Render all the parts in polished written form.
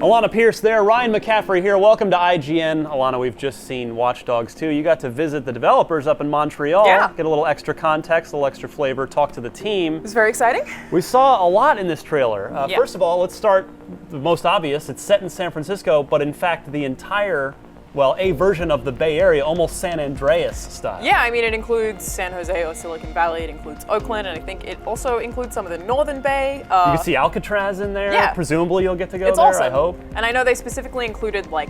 Alana Pierce there, Ryan McCaffrey here. Welcome to IGN. Alana, we've just seen Watch Dogs 2. You got to visit the developers up in Montreal. Yeah. Get a little extra context, a little extra flavor, talk to the team. It was very exciting. We saw a lot in this trailer. Yeah. First of all, let's start the most obvious. It's set in San Francisco, but in fact the entire, well, a version of the Bay Area, almost San Andreas style. Yeah, I mean, it includes San Jose or Silicon Valley, it includes Oakland, and I think it also includes some of the Northern Bay. You can see Alcatraz in there. Yeah. Presumably you'll get to go It's there, awesome. I hope. And I know they specifically included, like,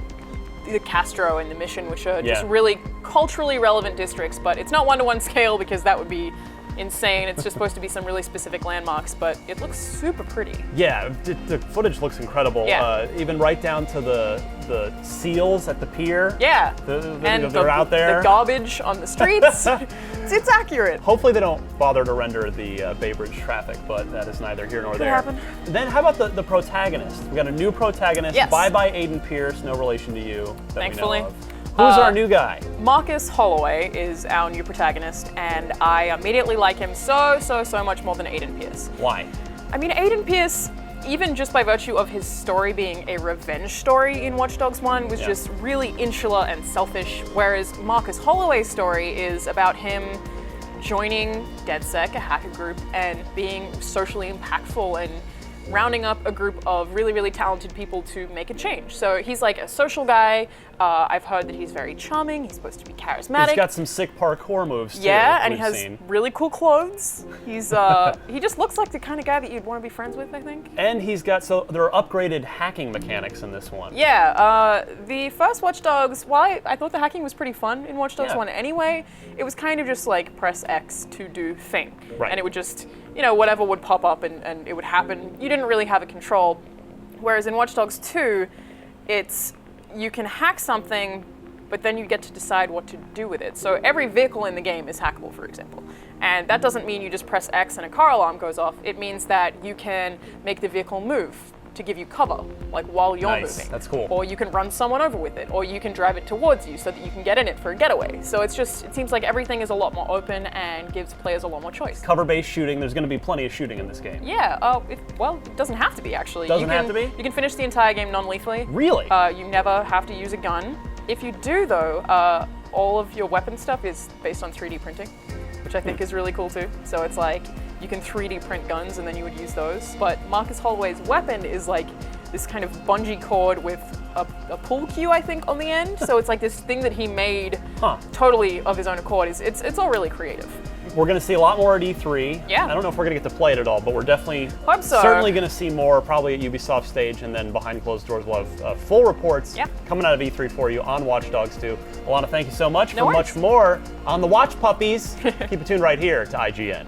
the Castro and the Mission, which are just Yeah. really culturally relevant districts, but it's not one-to-one scale because that would be insane. It's just supposed to be some really specific landmarks, but it looks super pretty. Yeah, the footage looks incredible. Yeah. Even right down to the seals at the pier. Yeah, They're out there. The garbage on the streets. it's accurate. Hopefully they don't bother to render the Bay Bridge traffic, but that is neither here nor there. happen. Then how about the protagonist? We got a new protagonist. Yes. Bye-bye Aiden Pierce, no relation to you that Thankfully. we know of. Who's our new guy? Marcus Holloway is our new protagonist, and I immediately like him so much more than Aiden Pierce. Why? I mean, Aiden Pierce, even just by virtue of his story being a revenge story in Watch Dogs 1, was just really insular and selfish, whereas Marcus Holloway's story is about him joining DedSec, a hacker group, and being socially impactful and rounding up a group of really talented people to make a change. So he's like a social guy. I've heard that he's very charming. He's supposed to be charismatic. He's got some sick parkour moves too. Yeah, and he we've has seen. really cool clothes. He's he just looks like the kind of guy that you'd want to be friends with, I think. And he's got, so there are upgraded hacking mechanics in this one. Yeah, the first Watch Dogs, while I thought the hacking was pretty fun in Watch Dogs Yeah. 1 anyway, it was kind of just like press X to do thing. Right. And it would just, whatever would pop up and it would happen. You didn't really have a control. Whereas in Watch Dogs 2, you can hack something, but then you get to decide what to do with it. So every vehicle in the game is hackable, for example. And that doesn't mean you just press X and a car alarm goes off. It means that you can make the vehicle move to give you cover, like while you're Nice. moving. That's cool. Or you can run someone over with it, or you can drive it towards you so that you can get in it for a getaway. So it seems like everything is a lot more open and gives players a lot more choice. Cover-based shooting, there's going to be plenty of shooting in this game. Yeah, it doesn't have to be, actually. Doesn't have to be? You can finish the entire game non-lethally. Really? You never have to use a gun. If you do, though, all of your weapon stuff is based on 3D printing, which I think is really cool too. So it's like, you can 3D print guns and then you would use those. But Marcus Holloway's weapon is like this kind of bungee cord with a pull cue, I think, on the end. So it's like this thing that he made totally of his own accord. It's all really creative. We're going to see a lot more at E3. Yeah. I don't know if we're going to get to play it at all, but we're definitely Hope so. certainly going to see more probably at Ubisoft stage, and then behind closed doors we'll have full reports coming out of E3 for you on Watch Dogs 2. Alana, thank you so much. No For worries. much more on the Watch Puppies, keep it tuned right here to IGN.